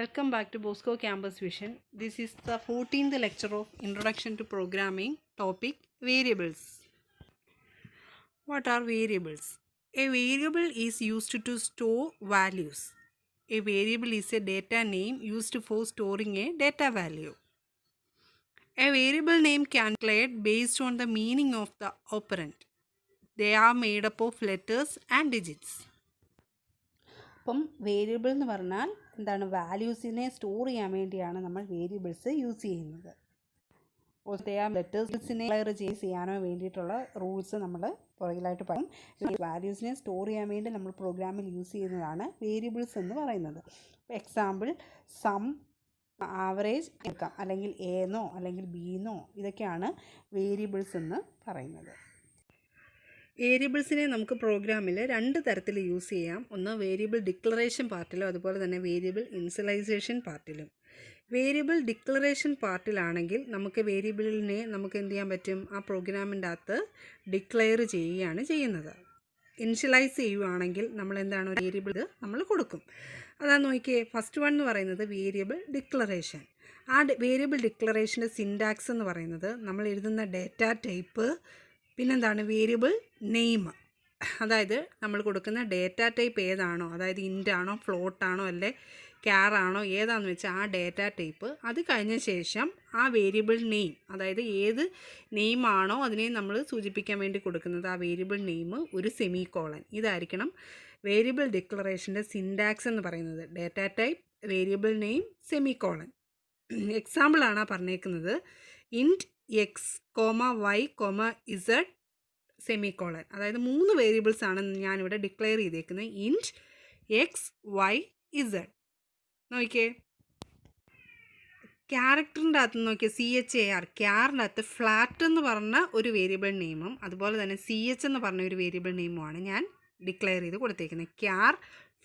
Welcome back to Bosco Campus Vision. This is the 14th lecture of Introduction to Programming, topic Variables. What are variables? A variable is used to store values. A variable is a data name used for storing a data value. A variable name can be declared based on the meaning of the operand. They are made up of letters and digits. അപ്പം variable എന്ന് പറഞ്ഞാൽ എന്താണ്, വാല്യൂസിനെ store ചെയ്യാൻ വേണ്ടിയാണ് നമ്മൾ variables use ചെയ്യുന്നത്. ലെറ്റേഴ്സിനെ clear ചെയ്യാനോ വേണ്ടിയിട്ടുള്ള റൂൾസ് നമ്മൾ പുറകിലായിട്ട് പറയും. വാല്യൂസിനെ സ്റ്റോർ ചെയ്യാൻ വേണ്ടി നമ്മൾ പ്രോഗ്രാമിൽ യൂസ് ചെയ്യുന്നതാണ് വേരിയബിൾസ് എന്ന് പറയുന്നത്. എക്സാമ്പിൾ സം, ആവറേജ് എടുക്കാം, അല്ലെങ്കിൽ എന്നോ അല്ലെങ്കിൽ ബിന്നോ, ഇതൊക്കെയാണ് വേരിയബിൾസ് എന്ന് പറയുന്നത്. വേരിയബിൾസിനെ നമുക്ക് പ്രോഗ്രാമിൽ രണ്ട് തരത്തിൽ യൂസ് ചെയ്യാം. ഒന്ന് വേരിയബിൾ ഡിക്ലറേഷൻ പാർട്ടിലും അതുപോലെ തന്നെ വേരിയബിൾ ഇനിഷ്യലൈസേഷൻ പാർട്ടിലും. വേരിയബിൾ ഡിക്ലറേഷൻ പാർട്ടിലാണെങ്കിൽ നമുക്ക് വേരിയബിളിനെ നമുക്ക് എന്ത് ചെയ്യാൻ പറ്റും, ആ പ്രോഗ്രാമിൻ്റെ അകത്ത് ഡിക്ലെയർ ചെയ്യുകയാണ് ചെയ്യുന്നത്. ഇനിഷ്യലൈസ് ചെയ്യുകയാണെങ്കിൽ നമ്മൾ എന്താണ്, വേരിയബിൾ നമ്മൾ കൊടുക്കും. അതാ നോക്കിയേ, ഫസ്റ്റ് വൺ എന്ന് പറയുന്നത് വേരിയബിൾ ഡിക്ലറേഷൻ. ആ വേരിയബിൾ ഡിക്ലറേഷൻ്റെ സിൻടാക്സ് എന്ന് പറയുന്നത് നമ്മൾ എഴുതുന്ന ഡേറ്റ ടൈപ്പ്, പിന്നെന്താണ് വേരിയബിൾ നെയിം. അതായത് നമ്മൾ കൊടുക്കുന്ന ഡേറ്റ ടൈപ്പ് ഏതാണോ, അതായത് ഇൻ്റാണോ ഫ്ലോട്ടാണോ അല്ലെ ക്യാറാണോ ഏതാണെന്ന് വെച്ചാൽ ആ ഡേറ്റ ടൈപ്പ്, അത് കഴിഞ്ഞ ശേഷം ആ വേരിയബിൾ നെയിം, അതായത് ഏത് നെയിമാണോ അതിനെ നമ്മൾ സൂചിപ്പിക്കാൻ വേണ്ടി കൊടുക്കുന്നത് ആ വേരിയബിൾ നെയിം ഒരു സെമിക്കോളൻ. ഇതായിരിക്കണം വേരിയബിൾ ഡിക്ലറേഷൻ്റെ സിൻടാക്സ് എന്ന് പറയുന്നത്. Data type, variable name, semicolon. എക്സാമ്പിളാണ് പറഞ്ഞേക്കുന്നത്, int X, Y, Z, semicolon. അതായത് 3 വേരിയബിൾസാണ് ഞാനിവിടെ ഡിക്ലെയർ ചെയ്തേക്കുന്നത്. ഇൻറ്റ് എക്സ്, വൈ, ഇസഡ്. നോക്കിയേ, ക്യാരക്ടറിൻ്റെ അകത്ത് നോക്കിയാൽ CHAR, ക്യാറിൻ്റെ അകത്ത് ഫ്ലാറ്റ് എന്ന് പറഞ്ഞ ഒരു വേരിയബിൾ നെയിമും അതുപോലെ തന്നെ CH എന്ന് പറഞ്ഞ ഒരു വേരിയബിൾ നെയിമുമാണ് ഞാൻ ഡിക്ലെയർ ചെയ്ത് കൊടുത്തേക്കുന്നത്. ക്യാർ,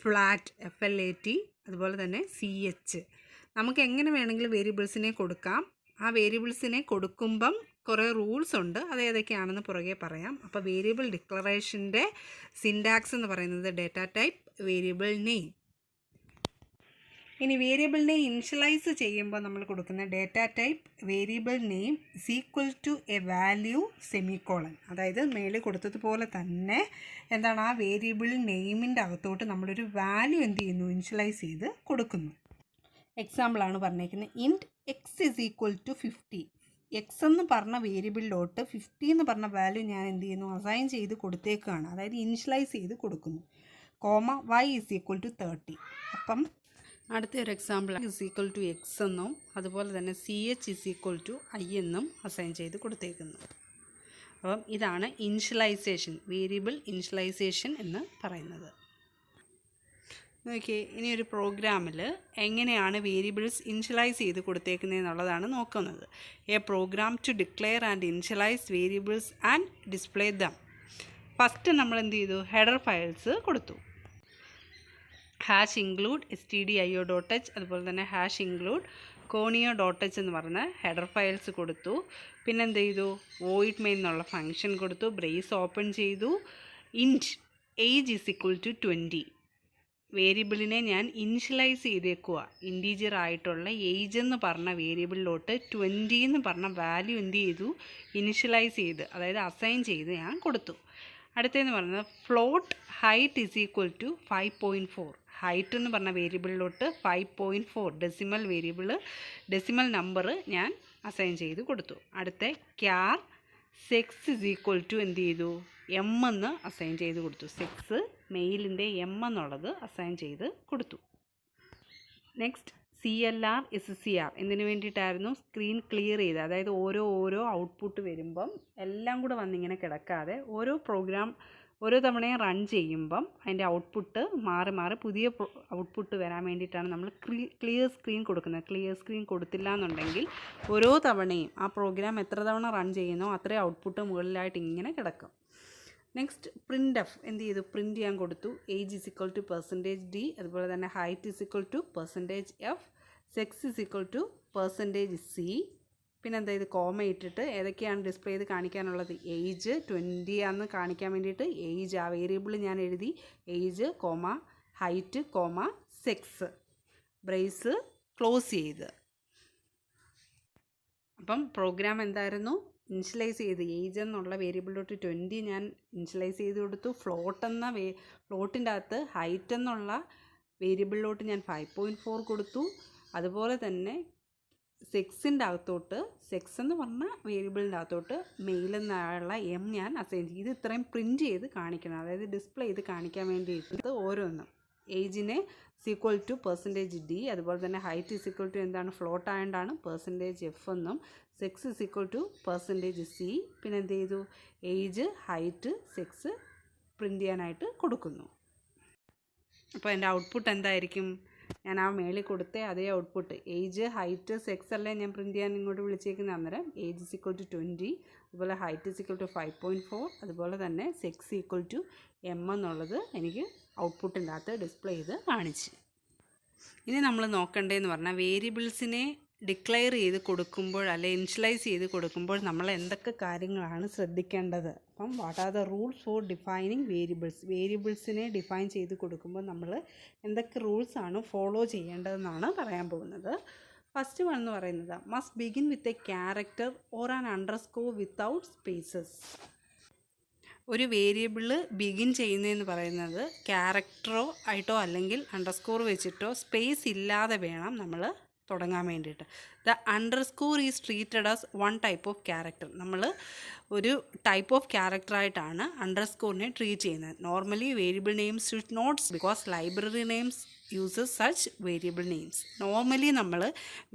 ഫ്ലാറ്റ്, FLAT, അതുപോലെ തന്നെ CH. നമുക്ക് എങ്ങനെ വേണമെങ്കിലും വേരിയബിൾസിനെ കൊടുക്കാം. ആ വേരിയബിൾസിനെ കൊടുക്കുമ്പം കുറേ റൂൾസ് ഉണ്ട്, അത് ഏതൊക്കെയാണെന്ന് പുറകെ പറയാം. അപ്പോൾ വേരിയബിൾ ഡിക്ലറേഷൻ്റെ സിൻടാക്സ് എന്ന് പറയുന്നത് ഡേറ്റ ടൈപ്പ്, വേരിയബിൾ നെയിം. ഇനി വേരിയബിളിനെ ഇനിഷ്യലൈസ് ചെയ്യുമ്പോൾ നമ്മൾ കൊടുക്കുന്ന data type, variable name equal to a value, semicolon. അതായത് മേളിൽ കൊടുത്തതുപോലെ തന്നെ എന്താണ്, ആ വേരിയബിൾ നെയിമിൻ്റെ അകത്തോട്ട് നമ്മളൊരു വാല്യൂ എന്ത് ചെയ്യുന്നു, ഇനിഷ്യലൈസ് ചെയ്ത് കൊടുക്കുന്നു. എക്സാമ്പിളാണ് പറഞ്ഞേക്കുന്നത്, int x is equal to 50. X എന്ന് പറഞ്ഞ വേരിയബിളിലോട്ട് 50 എന്ന് പറഞ്ഞ വാല്യൂ ഞാൻ എന്ത് ചെയ്യുന്നു, അസൈൻ ചെയ്ത് കൊടുത്തേക്കാണ്, അതായത് ഇനിഷ്യലൈസ് ചെയ്ത് കൊടുക്കുന്നു. Y is equal to 30. അപ്പം അടുത്തൊരു example is equal to x എന്നും അതുപോലെ തന്നെ CH is equal to I എന്നും അസൈൻ ചെയ്ത് കൊടുത്തേക്കുന്നു. അപ്പം ഇതാണ് ഇനിഷ്യലൈസേഷൻ, വേരിയബിൾ ഇനിഷ്യലൈസേഷൻ എന്ന് പറയുന്നത്. നോക്കിയേ, ഇനി ഒരു പ്രോഗ്രാമിൽ എങ്ങനെയാണ് വേരിയബിൾസ് ഇനിഷ്യലൈസ് ചെയ്ത് കൊടുത്തേക്കുന്നത് എന്നുള്ളതാണ് നോക്കുന്നത്. A program to declare and initialize variables and display them. First നമ്മൾ എന്ത് ചെയ്തു, ഹെഡർ ഫയൽസ് കൊടുത്തു. #include stdio.h അതുപോലെ തന്നെ #include conio.h എന്ന് പറഞ്ഞ ഹെഡർ ഫയൽസ് കൊടുത്തു. പിന്നെ എന്ത് ചെയ്തു, വോയിഡ് മെയിൻ എന്നുള്ള ഫംഗ്ഷൻ കൊടുത്തു, ബ്രേസ് ഓപ്പൺ ചെയ്തു. ഇൻറ്റ് ഏജ് ഇസ് ഈക്വൽ ടു 20. വേരിയബിളിനെ ഞാൻ ഇനിഷ്യലൈസ് ചെയ്തേക്കുക, ഇൻറ്റീജർ ആയിട്ടുള്ള ഏജ് എന്ന് പറഞ്ഞ വേരിയബിളിലോട്ട് 20 എന്ന് പറഞ്ഞ വാല്യൂ എന്ത് ചെയ്തു, ഇനിഷ്യലൈസ് ചെയ്ത്, അതായത് അസൈൻ ചെയ്ത് ഞാൻ കൊടുത്തു. അടുത്തതെന്ന് പറയുന്നത് float height is equal to 5.4. Height എന്ന് പറഞ്ഞ വേരിയബിളിലോട്ട് 5.4 ഡെസിമൽ വേരിയബിൾ, ഡെസിമൽ നമ്പർ ഞാൻ അസൈൻ ചെയ്ത് കൊടുത്തു. അടുത്ത char sex is equal to എന്ത് ചെയ്തു, M എന്ന് അസൈൻ ചെയ്ത് കൊടുത്തു. സെക്സ് മെയിലിൻ്റെ M എന്നുള്ളത് അസൈൻ ചെയ്ത് കൊടുത്തു. നെക്സ്റ്റ് CLR SCR എന്തിനു വേണ്ടിയിട്ടായിരുന്നു, സ്ക്രീൻ ക്ലിയർ ചെയ്ത്, അതായത് ഓരോ ഔട്ട്പുട്ട് വരുമ്പം എല്ലാം കൂടെ വന്നിങ്ങനെ കിടക്കാതെ ഓരോ തവണയും റൺ ചെയ്യുമ്പം അതിൻ്റെ ഔട്ട്പുട്ട് മാറി പുതിയ ഔട്ട്പുട്ട് വരാൻ വേണ്ടിയിട്ടാണ് നമ്മൾ ക്ലിയർ സ്ക്രീൻ കൊടുക്കുന്നത്. ക്ലിയർ സ്ക്രീൻ കൊടുത്തില്ല എന്നുണ്ടെങ്കിൽ ഓരോ തവണയും ആ പ്രോഗ്രാം എത്ര തവണ റൺ ചെയ്യുന്നോ അത്രയും ഔട്ട്പുട്ട് മുകളിലായിട്ട് ഇങ്ങനെ കിടക്കും. നെക്സ്റ്റ് പ്രിൻ്റ് എന്ത് ചെയ്തു, പ്രിൻ്റ് ചെയ്യാൻ കൊടുത്തു. Age is equal to %D, അതുപോലെ തന്നെ height is equal to %F, sex is equal to %C. പിന്നെ എന്താ ഇത്, ഇട്ടിട്ട് ഏതൊക്കെയാണ് ഡിസ്പ്ലേ ചെയ്ത് കാണിക്കാനുള്ളത്, ഏജ് 20 ആണെന്ന് കാണിക്കാൻ വേണ്ടിയിട്ട് ഏജ് ആ വേരിയബിൾ ഞാൻ എഴുതി, age, height, sex. Brace close ചെയ്ത്. അപ്പം പ്രോഗ്രാം എന്തായിരുന്നു? ഇനിഷ്യലൈസ് ചെയ്ത് ഏജ് എന്നുള്ള വേരിയബിളിലോട്ട് 20 ഞാൻ ഇനിഷ്യലൈസ് ചെയ്ത് കൊടുത്തു. ഫ്ലോട്ടിൻ്റെ അകത്ത് ഹൈറ്റ് എന്നുള്ള വേരിയബിളിലോട്ട് ഞാൻ 5.4 കൊടുത്തു. അതുപോലെ തന്നെ സെക്സിൻ്റെ അകത്തോട്ട്, സെക്സ് എന്ന് പറഞ്ഞ വേരിയബിളിൻ്റെ അകത്തോട്ട് മെയിൽ എന്നുള്ള ഞാൻ അസൈൻ ചെയ്തു. ഇത് ഇത്രയും പ്രിൻറ്റ് ചെയ്ത് കാണിക്കണം, അതായത് ഡിസ്പ്ലേ ചെയ്ത് കാണിക്കാൻ വേണ്ടിയിട്ട് ഓരോന്നും. ഏജിനെ ഈക്വൽ ടു %d, അതുപോലെ തന്നെ ഹൈറ്റ് ഈക്വൽ ടു എന്താണ്, ഫ്ലോട്ട് ആയതുകൊണ്ടാണ് %f എന്നും, സെക്സ് ഈക്വൽ ടു %c. പിന്നെ എന്ത് ചെയ്തു, ഏജ്, ഹൈറ്റ്, സെക്സ് പ്രിൻറ്റ് ചെയ്യാനായിട്ട് കൊടുക്കുന്നു. അപ്പോൾ എൻ്റെ ഔട്ട്പുട്ട് എന്തായിരിക്കും? ഞാൻ ആ മേളിൽ കൊടുത്ത അതേ ഔട്ട്പുട്ട്, ഏജ്, ഹൈറ്റ്, സെക്സ് അല്ലേ ഞാൻ പ്രിൻറ്റ് ചെയ്യാൻ ഇങ്ങോട്ട് വിളിച്ചേക്കുന്നത്. അന്നേരം ഏജ് ഈക്വൽ ടു 20, അതുപോലെ ഹൈറ്റ് ഈക്വൽ ടു 5.4, അതുപോലെ തന്നെ സെക്സ് ഈക്വൽ ടു m എന്നുള്ളത് എനിക്ക് ഔട്ട്പുട്ടിൻ്റെ അകത്ത് ഡിസ്പ്ലേ ചെയ്ത് കാണിച്ച്. ഇനി നമ്മൾ നോക്കേണ്ടതെന്ന് പറഞ്ഞാൽ വേരിയബിൾസിനെ ഡിക്ലെയർ ചെയ്ത് കൊടുക്കുമ്പോൾ അല്ലെ ഇനിഷ്യലൈസ് ചെയ്ത് കൊടുക്കുമ്പോൾ നമ്മൾ എന്തൊക്കെ കാര്യങ്ങളാണ് ശ്രദ്ധിക്കേണ്ടത്. അപ്പം what are the rules for defining variables? വേരിയബിൾസിനെ ഡിഫൈൻ ചെയ്ത് കൊടുക്കുമ്പോൾ നമ്മൾ എന്തൊക്കെ റൂൾസാണ് ഫോളോ ചെയ്യേണ്ടതെന്നാണ് പറയാൻ പോകുന്നത്. ഫസ്റ്റ് വൺ എന്ന് പറയുന്നത് must begin with a character or an underscore without spaces. ഒരു വേരിയബിൾ ബിഗിൻ ചെയ്യുന്നതെന്ന് പറയുന്നത് ക്യാരക്ടറോ ആയിട്ടോ അല്ലെങ്കിൽ അണ്ടർസ്കോർ വെച്ചിട്ടോ സ്പേസ് ഇല്ലാതെ വേണം നമ്മൾ തുടങ്ങാൻ വേണ്ടിയിട്ട്. The underscore is treated as one type of character. നമ്മൾ ഒരു ടൈപ്പ് ഓഫ് ക്യാരക്ടറായിട്ടാണ് അണ്ടർസ്കോറിനെ ട്രീറ്റ് ചെയ്യുന്നത്. Normally variable names should not because library names uses such variable names. Normally നമ്മൾ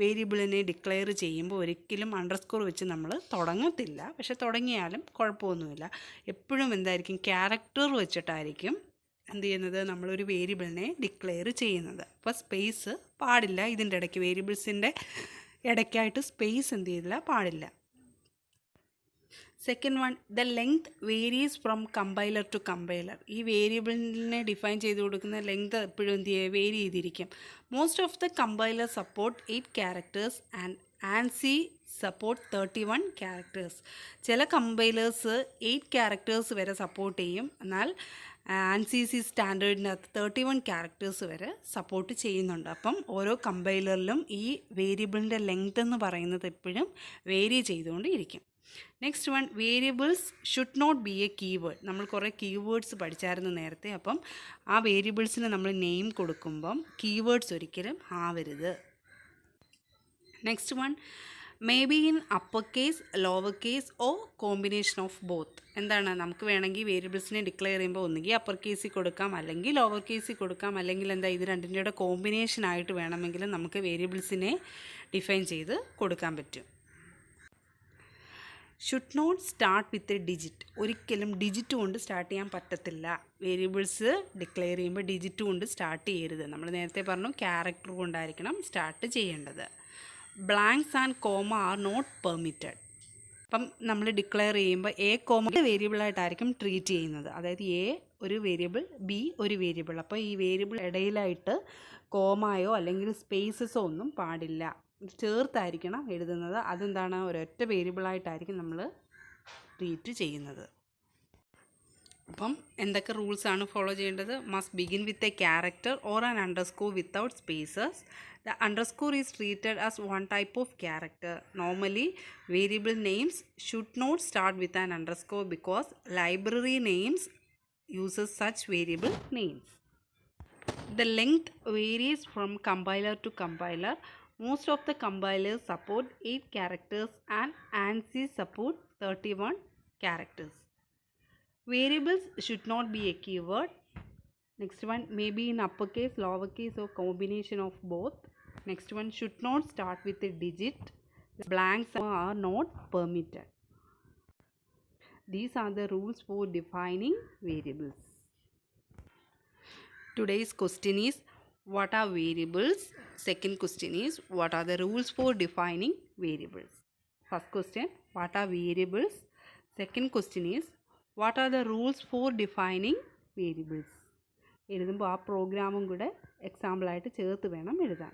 വേരിയബിളിനെ ഡിക്ലെയർ ചെയ്യുമ്പോൾ ഒരിക്കലും അണ്ടർസ്കോർ വെച്ച് നമ്മൾ തുടങ്ങത്തില്ല. പക്ഷെ തുടങ്ങിയാലും കുഴപ്പമൊന്നുമില്ല. എപ്പോഴും എന്തായിരിക്കും, ക്യാരക്ടർ വെച്ചിട്ടായിരിക്കും എന്ത് ചെയ്യുന്നത്, നമ്മളൊരു വേരിയബിളിനെ ഡിക്ലെയർ ചെയ്യുന്നത്. അപ്പോൾ സ്പേസ് പാടില്ല. ഇതിൻ്റെ ഇടയ്ക്ക് വേരിയബിൾസിൻ്റെ ഇടയ്ക്കായിട്ട് സ്പേസ് എന്ത് ചെയ്തില്ല, പാടില്ല. Second one, the length varies from compiler to compiler. ഈ വേരിയബിളിനെ ഡിഫൈൻ ചെയ്ത് കൊടുക്കുന്ന ലെങ്ത് എപ്പോഴും എന്ത് ചെയ്യുക, വേരി ചെയ്തിരിക്കും. Most of the compiler support 8 characters and ANSI support 31 characters. ചില കമ്പൈലേഴ്സ് 8 ക്യാരക്ടേഴ്സ് വരെ സപ്പോർട്ട് ചെയ്യും. എന്നാൽ ANSI സ്റ്റാൻഡേർഡിനകത്ത് 31 ക്യാരക്ടേഴ്സ് വരെ സപ്പോർട്ട് ചെയ്യുന്നുണ്ട്. അപ്പം ഓരോ കമ്പൈലറിലും ഈ വേരിയബിളിൻ്റെ ലെങ്ത് എന്ന് പറയുന്നത് എപ്പോഴും വേരി ചെയ്തുകൊണ്ട് ഇരിക്കും. Next one, variables should not be a keyword. നമ്മൾ കുറേ കീവേഡ്സ് പഠിച്ചായിരുന്നു നേരത്തെ. അപ്പം ആ വേരിയബിൾസിന് നമ്മൾ നെയിം കൊടുക്കുമ്പം കീവേഡ്സ് ഒരിക്കലും ആവരുത്. Next one, may be in upper case, lower case or combination of both. എന്താണ്, നമുക്ക് വേണമെങ്കിൽ വേരിയബിൾസിനെ ഡിക്ലെയർ ചെയ്യുമ്പോൾ ഒന്നുകിൽ അപ്പർ കേസിൽ കൊടുക്കാം, അല്ലെങ്കിൽ ലോവർ കേസിൽ കൊടുക്കാം, അല്ലെങ്കിൽ എന്താ ഇത് രണ്ടിൻ്റെ കോമ്പിനേഷൻ ആയിട്ട് വേണമെങ്കിലും നമുക്ക് വേരിയബിൾസിനെ ഡിഫൈൻ ചെയ്ത് കൊടുക്കാൻ പറ്റും. Should not start with a digit. ഒരിക്കലും ഡിജിറ്റ് കൊണ്ട് സ്റ്റാർട്ട് ചെയ്യാൻ പറ്റത്തില്ല. വേരിയബിൾസ് ഡിക്ലെയർ ചെയ്യുമ്പോൾ ഡിജിറ്റ് കൊണ്ട് സ്റ്റാർട്ട് ചെയ്യരുത്. നമ്മൾ നേരത്തെ പറഞ്ഞു ക്യാരക്ടർ കൊണ്ടായിരിക്കണം സ്റ്റാർട്ട് ചെയ്യേണ്ടത്. Blanks and comma are not permitted. അപ്പം നമ്മൾ ഡിക്ലെയർ ചെയ്യുമ്പോൾ എ കോമ വേരിയബിളായിട്ടായിരിക്കും ട്രീറ്റ് ചെയ്യുന്നത്. അതായത് എ ഒരു വേരിയബിൾ, ബി ഒരു വേരിയബിൾ. അപ്പോൾ ഈ വേരിയബിൾ ഇടയിലായിട്ട് കോമയോ അല്ലെങ്കിൽ സ്പേസസോ ഒന്നും പാടില്ല. ചേർത്തായിരിക്കണം എഴുതുന്നത്. അതെന്താണ്, ഒരൊറ്റ വേരിയബിളായിട്ടായിരിക്കും നമ്മൾ ട്രീറ്റ് ചെയ്യുന്നത്. അപ്പം എന്തൊക്കെ റൂൾസാണ് ഫോളോ ചെയ്യേണ്ടത്? Must begin with a character or an underscore without spaces. The underscore is treated as one type of character. Normally, variable names should not start with an underscore because library names uses such variable names. The length varies from compiler to compiler. Most of the compilers support 8 characters and ANSI support 31 characters. Variables should not be a keyword. Next one, maybe in uppercase, lowercase or combination of both. Next one, should not start with a digit. Blanks are not permitted. These are the rules for defining variables. Today's question is, what are variables? Second question is, what are the rules for defining variables? First question, what are variables? Second question is, what are the rules for defining variables? എഴുതുമ്പോൾ ആ പ്രോഗ്രാമും കൂടെ എക്സാമ്പിളായിട്ട് ചേർത്ത് വേണം എഴുതാൻ.